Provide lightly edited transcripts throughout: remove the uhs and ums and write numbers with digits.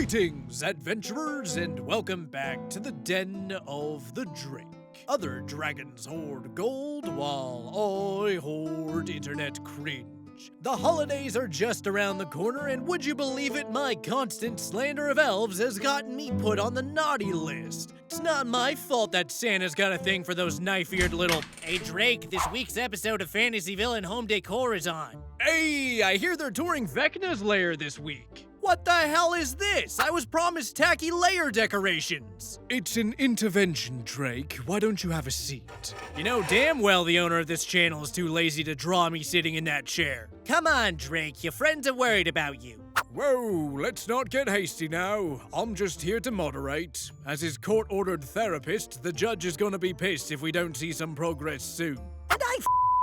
Greetings, adventurers, and welcome back to the Den of the Drake. Other dragons hoard gold, while I hoard internet cringe. The holidays are just around the corner, and would you believe it, my constant slander of elves has gotten me put on the naughty list. It's not my fault that Santa's got a thing for those knife-eared little... Hey Drake, this week's episode of Fantasy Villain Home Decor is on. Hey, I hear they're touring Vecna's lair this week. What the hell is this? I was promised tacky layer decorations. It's an intervention, Drake. Why don't you have a seat? You know damn well the owner of this channel is too lazy to draw me sitting in that chair. Come on, Drake. Your friends are worried about you. Whoa, let's not get hasty now. I'm just here to moderate. As his court-ordered therapist, the judge is gonna be pissed if we don't see some progress soon. And I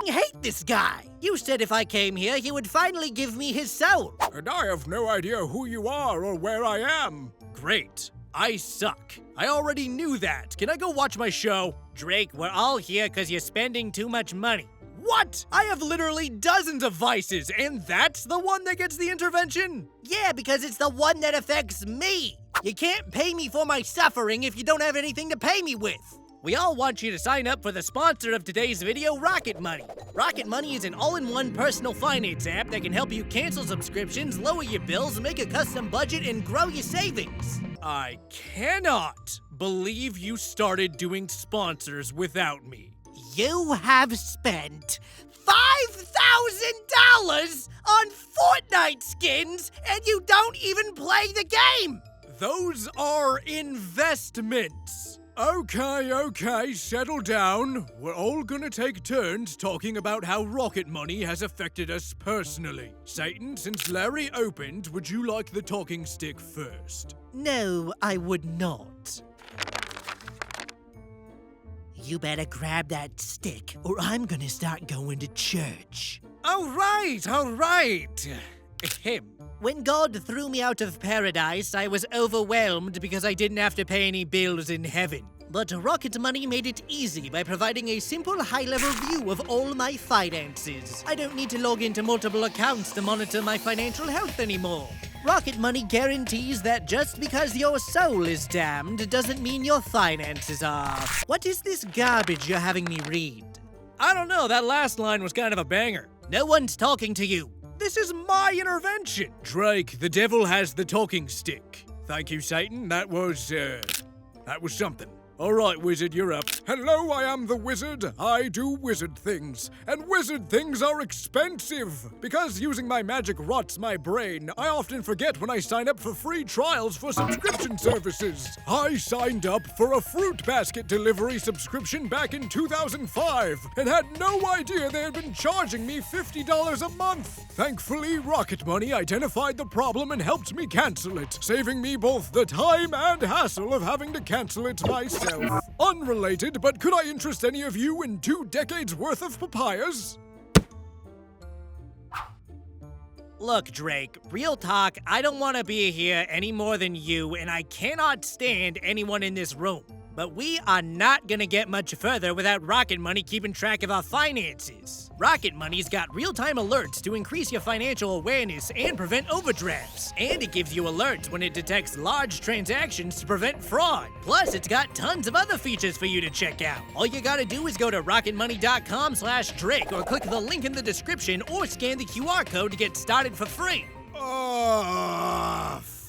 hate this guy. You said if I came here, he would finally give me his soul. And I have no idea who you are or where I am. Great. I suck. I already knew that. Can I go watch my show? Drake, we're all here because you're spending too much money. What? I have literally dozens of vices, and that's the one that gets the intervention? Yeah, because it's the one that affects me. You can't pay me for my suffering if you don't have anything to pay me with. We all want you to sign up for the sponsor of today's video, Rocket Money. Rocket Money is an all-in-one personal finance app that can help you cancel subscriptions, lower your bills, make a custom budget, and grow your savings. I cannot believe you started doing sponsors without me. You have spent $5,000 on Fortnite skins, and you don't even play the game! Those are investments. Okay, settle down. We're all gonna take turns talking about how Rocket Money has affected us personally. Satan, since Larry opened, would you like the talking stick first? No, I would not. You better grab that stick, or I'm gonna start going to church. All right. Ahem. When God threw me out of paradise, I was overwhelmed because I didn't have to pay any bills in heaven. But Rocket Money made it easy by providing a simple high-level view of all my finances. I don't need to log into multiple accounts to monitor my financial health anymore. Rocket Money guarantees that just because your soul is damned doesn't mean your finances are. What is this garbage you're having me read? I don't know, that last line was kind of a banger. No one's talking to you. This is my intervention. Drake, the devil has the talking stick. Thank you, Satan. That was something. All right, wizard, you're up. Hello, I am the wizard. I do wizard things. And wizard things are expensive. Because using my magic rots my brain, I often forget when I sign up for free trials for subscription services. I signed up for a fruit basket delivery subscription back in 2005 and had no idea they had been charging me $50 a month. Thankfully, Rocket Money identified the problem and helped me cancel it, saving me both the time and hassle of having to cancel it myself. Unrelated, but could I interest any of you in 2 decades worth of papayas? Look, Drake, real talk, I don't want to be here any more than you, and I cannot stand anyone in this room. But we are not gonna get much further without Rocket Money keeping track of our finances. Rocket Money's got real-time alerts to increase your financial awareness and prevent overdrafts. And it gives you alerts when it detects large transactions to prevent fraud. Plus, it's got tons of other features for you to check out. All you gotta do is go to rocketmoney.com/Drake or click the link in the description or scan the QR code to get started for free.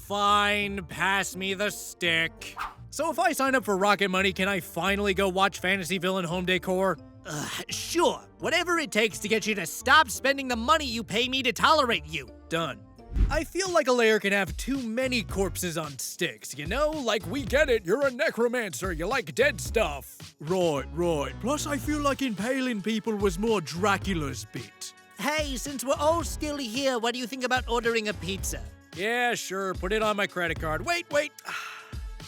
Fine, pass me the stick. So if I sign up for Rocket Money, can I finally go watch Fantasy Villain Home Decor? Sure. Whatever it takes to get you to stop spending the money you pay me to tolerate you. Done. I feel like a lair can have too many corpses on sticks, you know? Like, we get it, you're a necromancer, you like dead stuff. Right. Plus, I feel like impaling people was more Dracula's bit. Hey, since we're all still here, what do you think about ordering a pizza? Yeah, sure, put it on my credit card. Wait.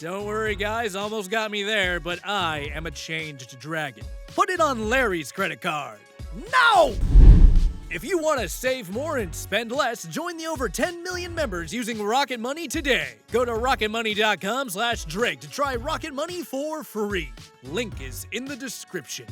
Don't worry, guys, almost got me there, but I am a changed dragon. Put it on Larry's credit card. No! If you want to save more and spend less, join the over 10 million members using Rocket Money today. Go to rocketmoney.com/Drake to try Rocket Money for free. Link is in the description.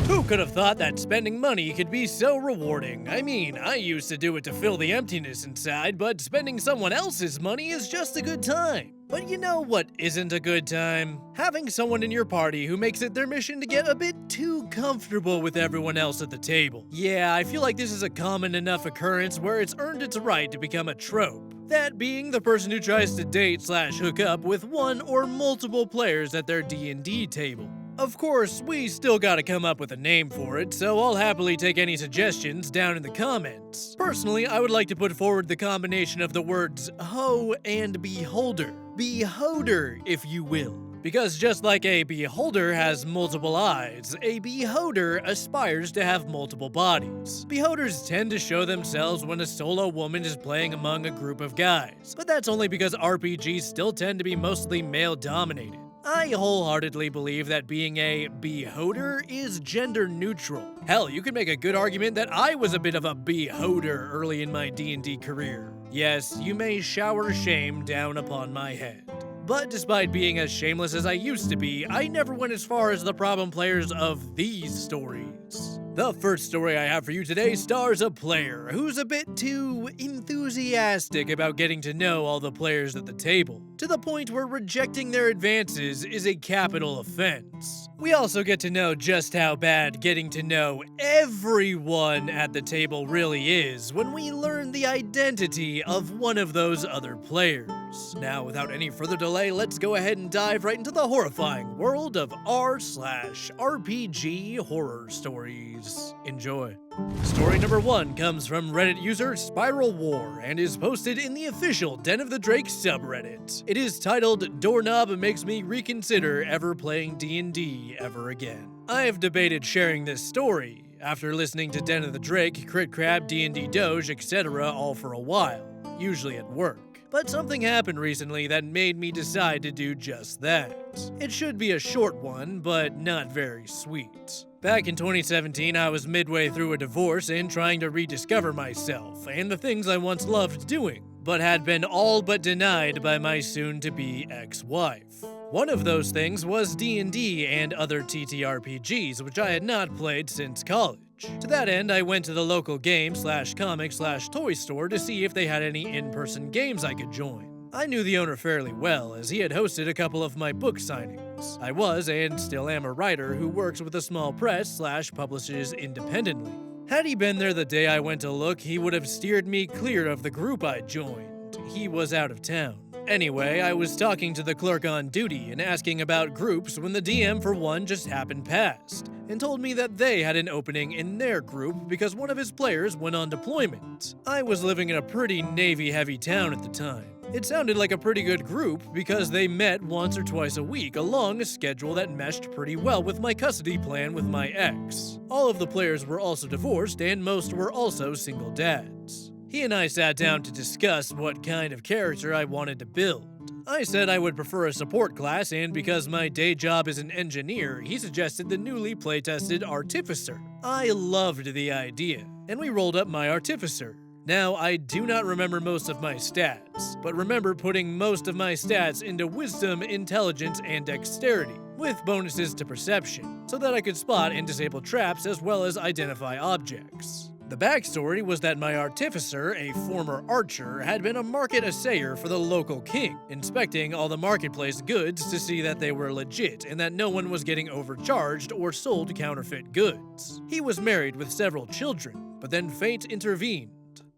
Who could have thought that spending money could be so rewarding? I mean, I used to do it to fill the emptiness inside, but spending someone else's money is just a good time. But you know what isn't a good time? Having someone in your party who makes it their mission to get a bit too comfortable with everyone else at the table. Yeah, I feel like this is a common enough occurrence where it's earned its right to become a trope. That being the person who tries to date/hook up with one or multiple players at their D&D table. Of course, we still gotta come up with a name for it, so I'll happily take any suggestions down in the comments. Personally, I would like to put forward the combination of the words hoe and beholder. Beholder, if you will. Because just like a beholder has multiple eyes, a beholder aspires to have multiple bodies. Beholders tend to show themselves when a solo woman is playing among a group of guys, but that's only because RPGs still tend to be mostly male-dominated. I wholeheartedly believe that being a beholder is gender neutral. Hell, you could make a good argument that I was a bit of a beholder early in my D&D career. Yes, you may shower shame down upon my head. But despite being as shameless as I used to be, I never went as far as the problem players of these stories. The first story I have for you today stars a player who's a bit too enthusiastic about getting to know all the players at the table, to the point where rejecting their advances is a capital offense. We also get to know just how bad getting to know everyone at the table really is when we learn the identity of one of those other players. Now, without any further delay, let's go ahead and dive right into the horrifying world of r/RPG horror stories. Enjoy. Story number 1 comes from Reddit user Spiral War and is posted in the official Den of the Drake subreddit. It is titled "Doorknob Makes Me Reconsider Ever Playing D&D Ever Again." I have debated sharing this story after listening to Den of the Drake, Crit Crab, D&D Doge, etc. all for a while, usually at work. But something happened recently that made me decide to do just that. It should be a short one, but not very sweet. Back in 2017, I was midway through a divorce and trying to rediscover myself and the things I once loved doing, but had been all but denied by my soon-to-be ex-wife. One of those things was D&D and other TTRPGs, which I had not played since college. To that end, I went to the local game/comic/toy store to see if they had any in-person games I could join. I knew the owner fairly well, as he had hosted a couple of my book signings. I was, and still am, a writer who works with a small press/publishes independently. Had he been there the day I went to look, he would have steered me clear of the group I'd joined. He was out of town. Anyway, I was talking to the clerk on duty and asking about groups when the DM for one just happened past, and told me that they had an opening in their group because one of his players went on deployment. I was living in a pretty Navy-heavy town at the time. It sounded like a pretty good group because they met once or twice a week along a schedule that meshed pretty well with my custody plan with my ex. All of the players were also divorced and most were also single dads. He and I sat down to discuss what kind of character I wanted to build. I said I would prefer a support class, and because my day job is an engineer, he suggested the newly playtested Artificer. I loved the idea, and we rolled up my Artificer. Now, I do not remember most of my stats, but remember putting most of my stats into Wisdom, Intelligence, and Dexterity, with bonuses to Perception, so that I could spot and disable traps as well as identify objects. The backstory was that my Artificer, a former archer, had been a market assayer for the local king, inspecting all the marketplace goods to see that they were legit and that no one was getting overcharged or sold counterfeit goods. He was married with several children, but then fate intervened.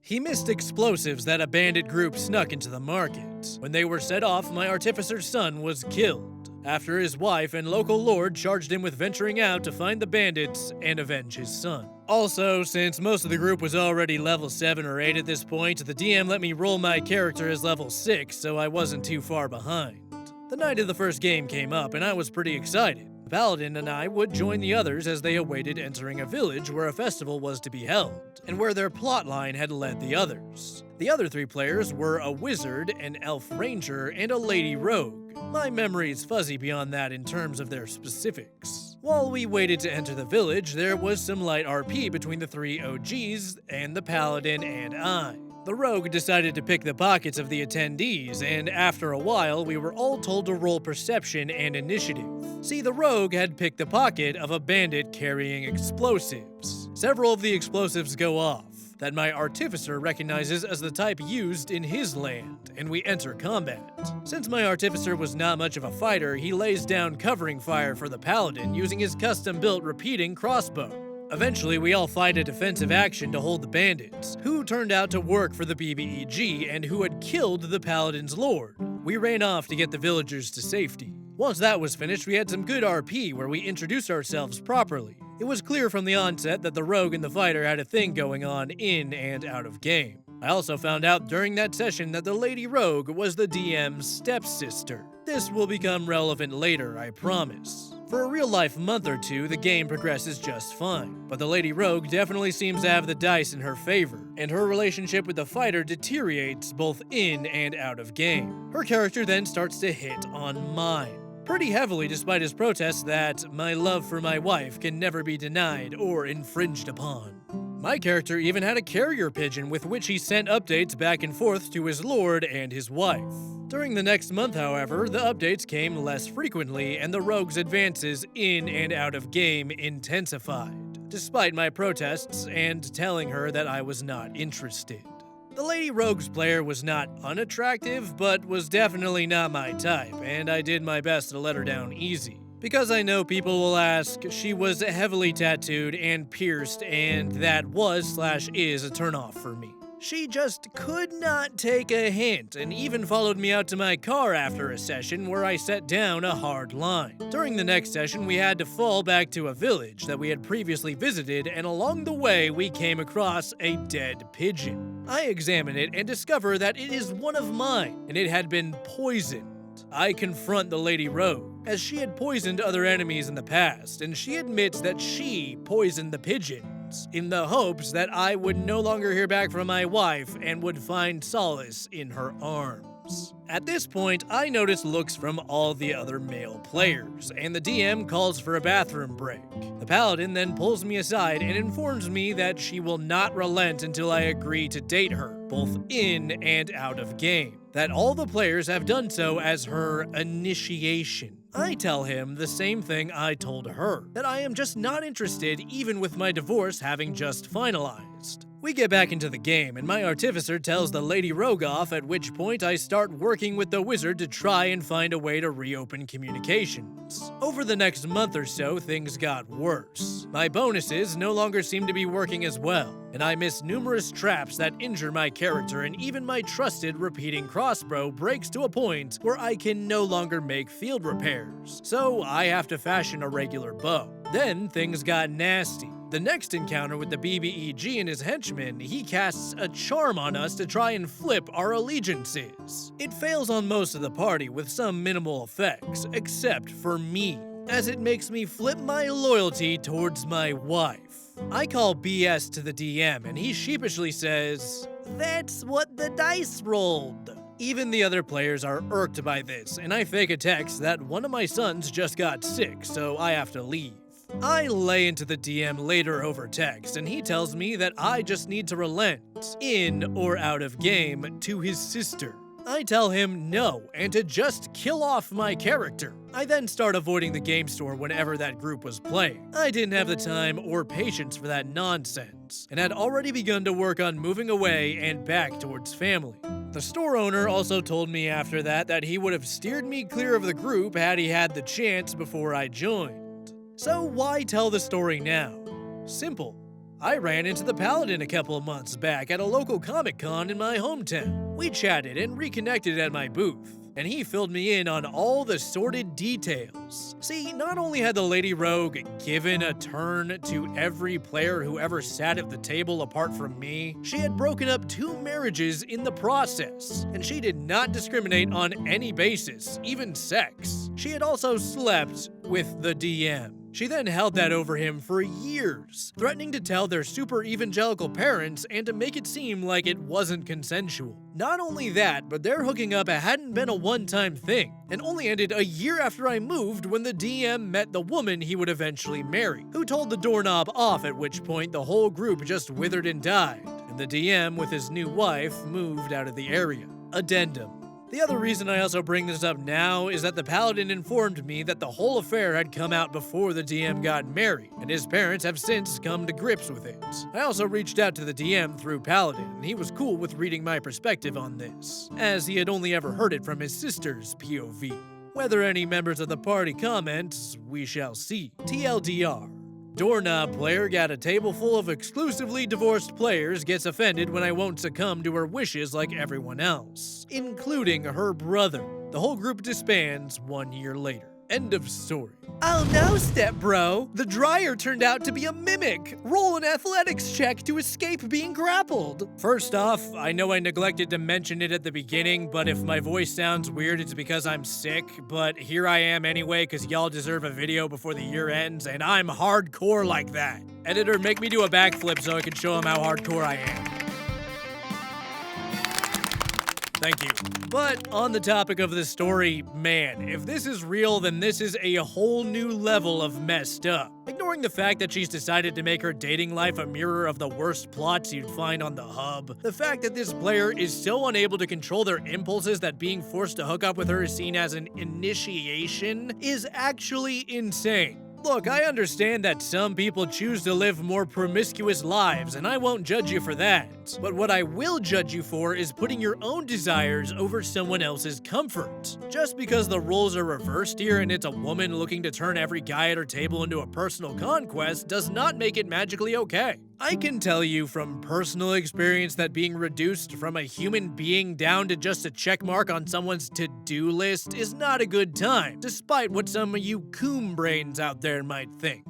He missed explosives that a bandit group snuck into the market. When they were set off, my Artificer's son was killed, after his wife and local lord charged him with venturing out to find the bandits and avenge his son. Also, since most of the group was already level 7 or 8 at this point, the DM let me roll my character as level 6, so I wasn't too far behind. The night of the first game came up, and I was pretty excited. The Paladin and I would join the others as they awaited entering a village where a festival was to be held, and where their plotline had led the others. The other 3 players were a wizard, an elf ranger, and a lady rogue. My memory is fuzzy beyond that in terms of their specifics. While we waited to enter the village, there was some light RP between the 3 OGs and the Paladin and I. The rogue decided to pick the pockets of the attendees, and after a while, we were all told to roll perception and initiative. See, the rogue had picked the pocket of a bandit carrying explosives. Several of the explosives go off that my artificer recognizes as the type used in his land, and we enter combat. Since my artificer was not much of a fighter, he lays down covering fire for the paladin using his custom-built repeating crossbow. Eventually, we all fight a defensive action to hold the bandits, who turned out to work for the BBEG and who had killed the paladin's lord. We ran off to get the villagers to safety. Once that was finished, we had some good RP where we introduced ourselves properly. It was clear from the onset that the rogue and the fighter had a thing going on in and out of game. I also found out during that session that the lady rogue was the DM's stepsister. This will become relevant later, I promise. For a real-life month or two, the game progresses just fine, but the lady rogue definitely seems to have the dice in her favor, and her relationship with the fighter deteriorates both in and out of game. Her character then starts to hit on mine. Pretty heavily, despite his protests that my love for my wife can never be denied or infringed upon. My character even had a carrier pigeon with which he sent updates back and forth to his lord and his wife. During the next month, however, the updates came less frequently and the rogue's advances in and out of game intensified, despite my protests and telling her that I was not interested. The Lady Rogue's player was not unattractive, but was definitely not my type, and I did my best to let her down easy. Because I know people will ask, she was heavily tattooed and pierced, and that was/is a turnoff for me. She just could not take a hint and even followed me out to my car after a session where I set down a hard line. During the next session, we had to fall back to a village that we had previously visited, and along the way, we came across a dead pigeon. I examine it and discover that it is one of mine, and it had been poisoned. I confront the Lady Rogue, as she had poisoned other enemies in the past, and she admits that she poisoned the pigeon, in the hopes that I would no longer hear back from my wife and would find solace in her arms. At this point, I notice looks from all the other male players, and the DM calls for a bathroom break. The paladin then pulls me aside and informs me that she will not relent until I agree to date her, both in and out of game, that all the players have done so as her initiation. I tell him the same thing I told her, that I am just not interested even with my divorce having just finalized. We get back into the game, and my artificer tells the Lady Rogue off, at which point I start working with the wizard to try and find a way to reopen communications. Over the next month or so, things got worse. My bonuses no longer seem to be working as well, and I miss numerous traps that injure my character, and even my trusted repeating crossbow breaks to a point where I can no longer make field repairs, so I have to fashion a regular bow. Then things got nasty. The next encounter with the BBEG and his henchmen, he casts a charm on us to try and flip our allegiances. It fails on most of the party with some minimal effects, except for me, as it makes me flip my loyalty towards my wife. I call BS to the DM, and he sheepishly says, "That's what the dice rolled." Even the other players are irked by this, and I fake a text that one of my sons just got sick, so I have to leave. I lay into the DM later over text, and he tells me that I just need to relent, in or out of game, to his sister. I tell him no, and to just kill off my character. I then start avoiding the game store whenever that group was playing. I didn't have the time or patience for that nonsense, and had already begun to work on moving away and back towards family. The store owner also told me after that he would have steered me clear of the group had he had the chance before I joined. So why tell the story now? Simple. I ran into the Paladin a couple of months back at a local Comic-Con in my hometown. We chatted and reconnected at my booth, and he filled me in on all the sordid details. See, not only had the Lady Rogue given a turn to every player who ever sat at the table apart from me, she had broken up 2 marriages in the process, and she did not discriminate on any basis, even sex. She had also slept with the DM. She then held that over him for years, threatening to tell their super evangelical parents and to make it seem like it wasn't consensual. Not only that, but their hooking up hadn't been a one-time thing, and only ended a year after I moved when the DM met the woman he would eventually marry, who told the doorknob off, at which point the whole group just withered and died. And and the DM with his new wife moved out of the area. Addendum. The other reason I also bring this up now is that the Paladin informed me that the whole affair had come out before the DM got married, and his parents have since come to grips with it. I also reached out to the DM through Paladin, and he was cool with reading my perspective on this, as he had only ever heard it from his sister's POV. Whether any members of the party comment, we shall see. TLDR. Doorknob player got a table full of exclusively divorced players gets offended when I won't succumb to her wishes like everyone else, including her brother. The whole group disbands 1 year later. End of story. Oh no, step bro. The dryer turned out to be a mimic. Roll an athletics check to escape being grappled. First off, I know I neglected to mention it at the beginning, but if my voice sounds weird, it's because I'm sick. But here I am anyway, because y'all deserve a video before the year ends, and I'm hardcore like that. Editor, make me do a backflip so I can show him how hardcore I am. Thank you. But on the topic of this story, man, if this is real, then this is a whole new level of messed up. Ignoring the fact that she's decided to make her dating life a mirror of the worst plots you'd find on the hub, the fact that this player is so unable to control their impulses that being forced to hook up with her is seen as an initiation is actually insane. Look, I understand that some people choose to live more promiscuous lives, and I won't judge you for that. But what I will judge you for is putting your own desires over someone else's comfort. Just because the roles are reversed here and it's a woman looking to turn every guy at her table into a personal conquest does not make it magically okay. I can tell you from personal experience that being reduced from a human being down to just a checkmark on someone's to-do list is not a good time, despite what some of you coom brains out there might think.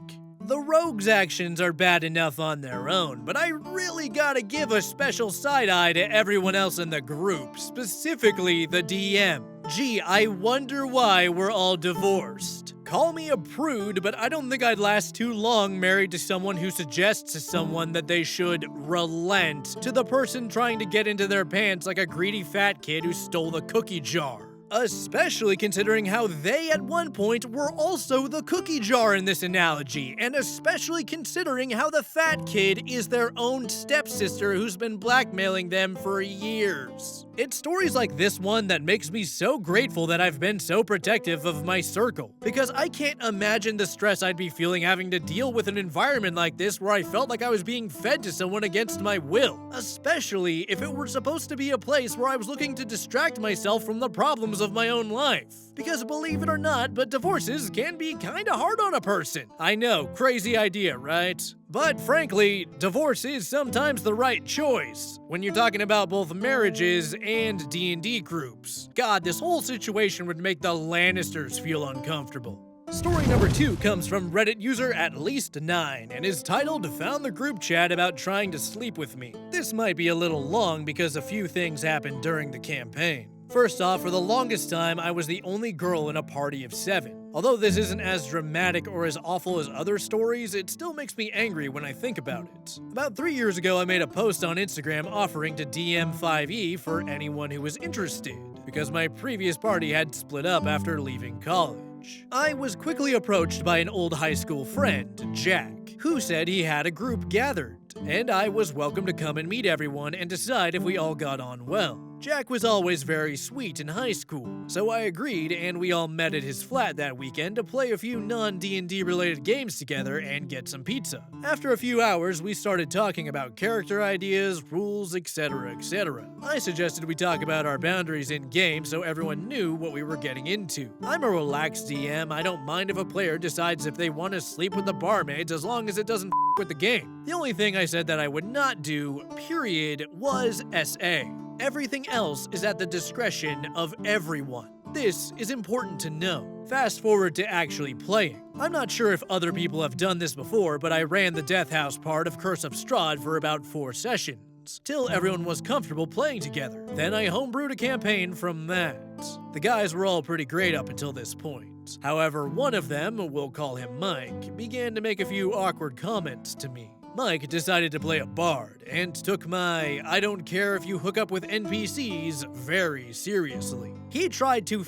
The rogue's actions are bad enough on their own, but I really gotta give a special side-eye to everyone else in the group, specifically the DM. Gee, I wonder why we're all divorced. Call me a prude, but I don't think I'd last too long married to someone who suggests to someone that they should relent to the person trying to get into their pants like a greedy fat kid who stole the cookie jar. Especially considering how they at one point were also the cookie jar in this analogy, and especially considering how the fat kid is their own stepsister who's been blackmailing them for years. It's stories like this one that makes me so grateful that I've been so protective of my circle, because I can't imagine the stress I'd be feeling having to deal with an environment like this where I felt like I was being fed to someone against my will, especially if it were supposed to be a place where I was looking to distract myself from the problems of my own life. Because believe it or not, but divorces can be kinda hard on a person. I know, crazy idea, right? But frankly, divorce is sometimes the right choice when you're talking about both marriages and D&D groups. God, this whole situation would make the Lannisters feel uncomfortable. Story number 2 comes from Reddit user @least9 and is titled "Found the group chat about trying to sleep with me." This might be a little long because a few things happened during the campaign. First off, for the longest time, I was the only girl in a party of 7. Although this isn't as dramatic or as awful as other stories, it still makes me angry when I think about it. About 3 years ago, I made a post on Instagram offering to DM 5e for anyone who was interested, because my previous party had split up after leaving college. I was quickly approached by an old high school friend, Jack, who said he had a group gathered, and I was welcome to come and meet everyone and decide if we all got on well. Jack was always very sweet in high school, so I agreed and we all met at his flat that weekend to play a few non-D&D related games together and get some pizza. After a few hours, we started talking about character ideas, rules, etc, etc. I suggested we talk about our boundaries in-game so everyone knew what we were getting into. I'm a relaxed DM, I don't mind if a player decides if they want to sleep with the barmaids as long as it doesn't with the game. The only thing I said that I would not do, period, was SA. Everything else is at the discretion of everyone. This is important to know. Fast forward to actually playing. I'm not sure if other people have done this before, but I ran the Death House part of Curse of Strahd for about 4 sessions, till everyone was comfortable playing together. Then I homebrewed a campaign from that. The guys were all pretty great up until this point. However, one of them, we'll call him Mike, began to make a few awkward comments to me. Mike decided to play a bard, and took my "I don't care if you hook up with NPCs" very seriously. He tried to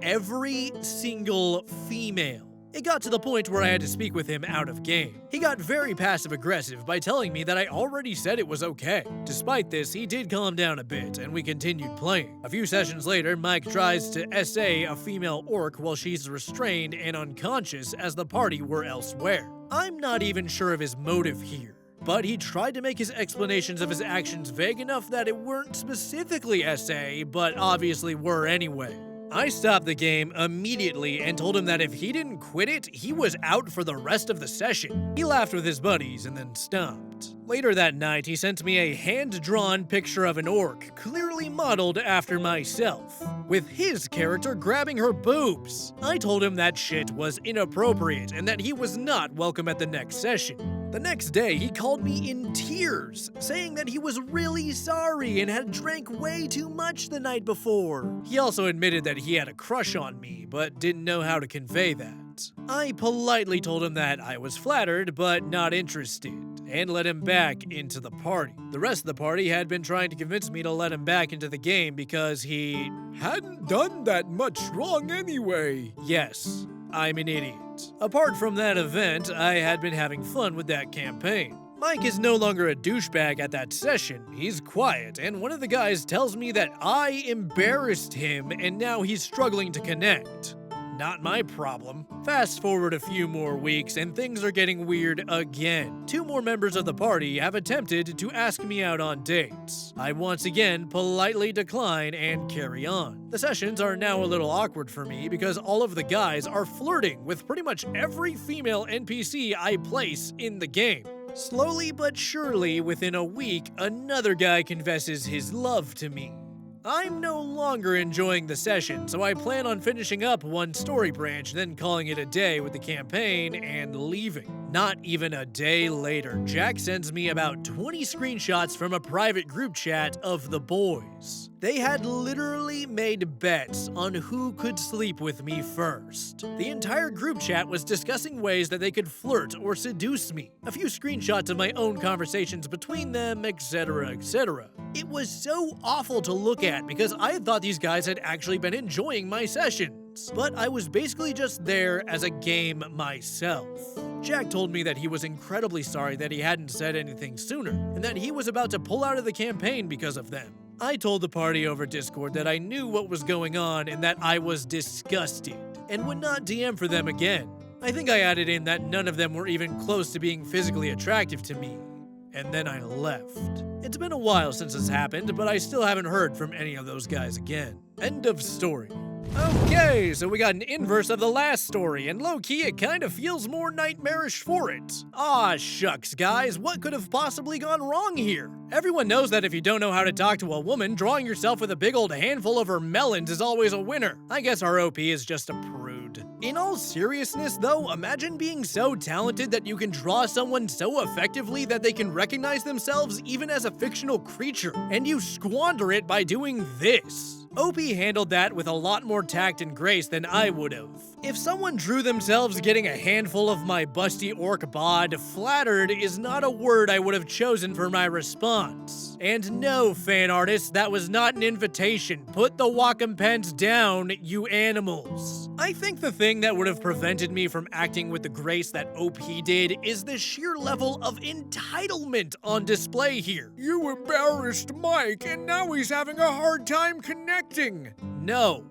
every single female It got to the point where I had to speak with him out of game. He got very passive-aggressive by telling me that I already said it was okay. Despite this, he did calm down a bit, and we continued playing. A few sessions later, Mike tries to SA a female orc while she's restrained and unconscious as the party were elsewhere. I'm not even sure of his motive here, but he tried to make his explanations of his actions vague enough that it weren't specifically SA, but obviously were anyway. I stopped the game immediately and told him that if he didn't quit it, he was out for the rest of the session. He laughed with his buddies and then stopped. Later that night, he sent me a hand-drawn picture of an orc, clearly modeled after myself, with his character grabbing her boobs. I told him that shit was inappropriate and that he was not welcome at the next session. The next day, he called me in tears, saying that he was really sorry and had drank way too much the night before. He also admitted that he had a crush on me, but didn't know how to convey that. I politely told him that I was flattered, but not interested, and let him back into the party. The rest of the party had been trying to convince me to let him back into the game because he hadn't done that much wrong anyway. Yes, I'm an idiot. Apart from that event, I had been having fun with that campaign. Mike is no longer a douchebag at that session. He's quiet, and one of the guys tells me that I embarrassed him and now he's struggling to connect. Not my problem. Fast forward a few more weeks and things are getting weird again. 2 more members of the party have attempted to ask me out on dates. I once again politely decline and carry on. The sessions are now a little awkward for me because all of the guys are flirting with pretty much every female NPC I place in the game. Slowly but surely, within a week, another guy confesses his love to me. I'm no longer enjoying the session, so I plan on finishing up one story branch, then calling it a day with the campaign and leaving. Not even a day later, Jack sends me about 20 screenshots from a private group chat of the boys. They had literally made bets on who could sleep with me first. The entire group chat was discussing ways that they could flirt or seduce me. A few screenshots of my own conversations between them, etc., etc. It was so awful to look at because I had thought these guys had actually been enjoying my sessions. But I was basically just there as a game myself. Jack told me that he was incredibly sorry that he hadn't said anything sooner, and that he was about to pull out of the campaign because of them. I told the party over Discord that I knew what was going on and that I was disgusted, and would not DM for them again. I think I added in that none of them were even close to being physically attractive to me, and then I left. It's been a while since this happened, but I still haven't heard from any of those guys again. End of story. Okay, so we got an inverse of the last story, and low-key it kind of feels more nightmarish for it. Aw, shucks, guys, what could have possibly gone wrong here? Everyone knows that if you don't know how to talk to a woman, drawing yourself with a big old handful of her melons is always a winner. I guess our OP is just a prude. In all seriousness, though, imagine being so talented that you can draw someone so effectively that they can recognize themselves even as a fictional creature, and you squander it by doing this. OP handled that with a lot more tact and grace than I would've. If someone drew themselves getting a handful of my busty orc bod, flattered is not a word I would have chosen for my response. And no, fan artists, that was not an invitation. Put the Wacom pens down, you animals. I think the thing that would have prevented me from acting with the grace that OP did is the sheer level of entitlement on display here. You embarrassed Mike, and now he's having a hard time connecting. No.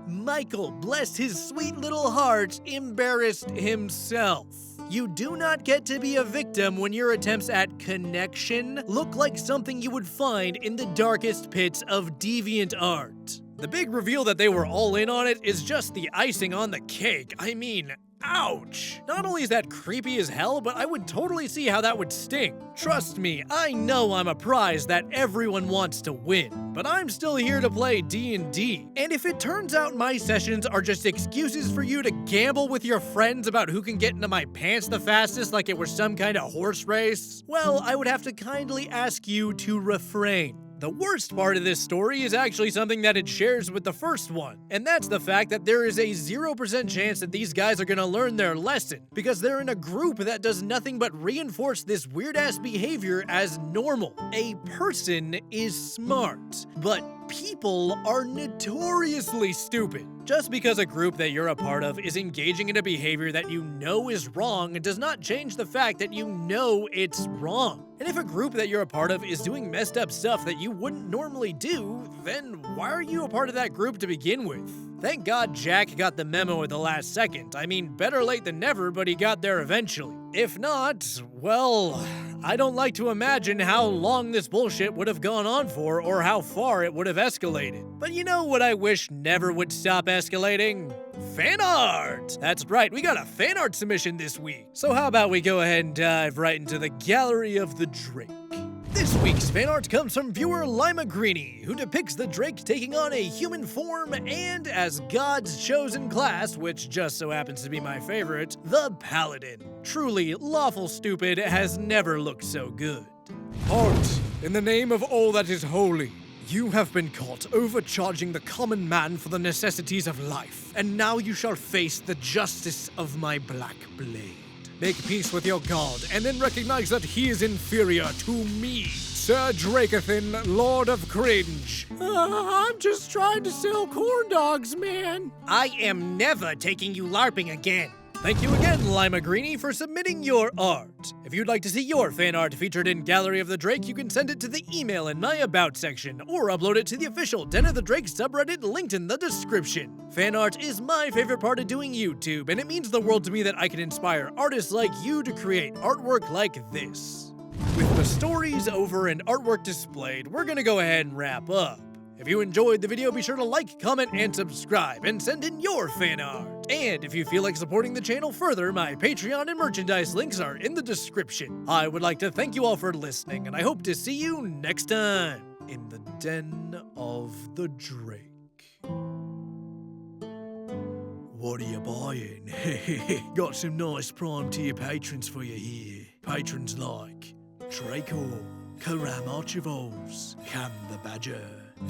Michael, bless his sweet little heart, embarrassed himself. You do not get to be a victim when your attempts at connection look like something you would find in the darkest pits of DeviantArt. The big reveal that they were all in on it is just the icing on the cake. I mean, ouch! Not only is that creepy as hell, but I would totally see how that would sting. Trust me, I know I'm a prize that everyone wants to win, but I'm still here to play D&D. And if it turns out my sessions are just excuses for you to gamble with your friends about who can get into my pants the fastest like it were some kind of horse race, well, I would have to kindly ask you to refrain. The worst part of this story is actually something that it shares with the first one, and that's the fact that there is a 0% chance that these guys are gonna learn their lesson, because they're in a group that does nothing but reinforce this weird-ass behavior as normal. A person is smart, but people are notoriously stupid. Just because a group that you're a part of is engaging in a behavior that you know is wrong does not change the fact that you know it's wrong. And if a group that you're a part of is doing messed up stuff that you wouldn't normally do, then why are you a part of that group to begin with? Thank God Jack got the memo at the last second. I mean, better late than never, but he got there eventually. If not, well, I don't like to imagine how long this bullshit would have gone on for or how far it would have escalated. But you know what I wish never would stop escalating? Fan art! That's right, we got a fan art submission this week. So how about we go ahead and dive right into the Gallery of the Drake. This week's fan art comes from viewer Lima Greenie, who depicts the Drake taking on a human form and, as God's chosen class, which just so happens to be my favorite, the Paladin. Truly, lawful stupid has never looked so good. Halt! In the name of all that is holy, you have been caught overcharging the common man for the necessities of life, and now you shall face the justice of my black blade. Make peace with your god, and then recognize that he is inferior to me, Sir Drakathan, Lord of Cringe. I'm just trying to sell corn dogs, man. I am never taking you LARPing again. Thank you again, Lima Greenie, for submitting your art. If you'd like to see your fan art featured in Gallery of the Drake, you can send it to the email in my About section, or upload it to the official Den of the Drake subreddit linked in the description. Fan art is my favorite part of doing YouTube, and it means the world to me that I can inspire artists like you to create artwork like this. With the stories over and artwork displayed, we're gonna go ahead and wrap up. If you enjoyed the video, be sure to like, comment, and subscribe, and send in your fan art. And if you feel like supporting the channel further, my Patreon and merchandise links are in the description. I would like to thank you all for listening, and I hope to see you next time in the Den of the Drake. What are you buying? Got some nice prime tier patrons for you here. Patrons like Draco, Karam Archivals, Cam the Badger,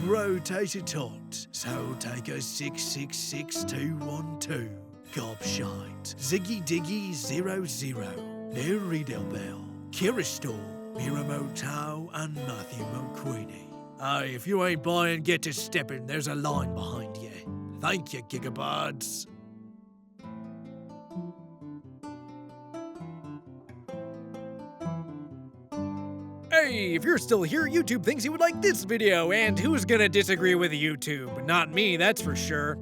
Bro Tater Tot, So Taker 666212, Gobshite, Ziggy Diggy 00, No Riddle Bell, Kiristor, Miramo Tao, and Matthew McQueenie. Hey, if you ain't buying, get to stepping. There's a line behind you. Thank you, Gigabards. Hey, if you're still here, YouTube thinks you would like this video, and who's gonna disagree with YouTube? Not me, that's for sure.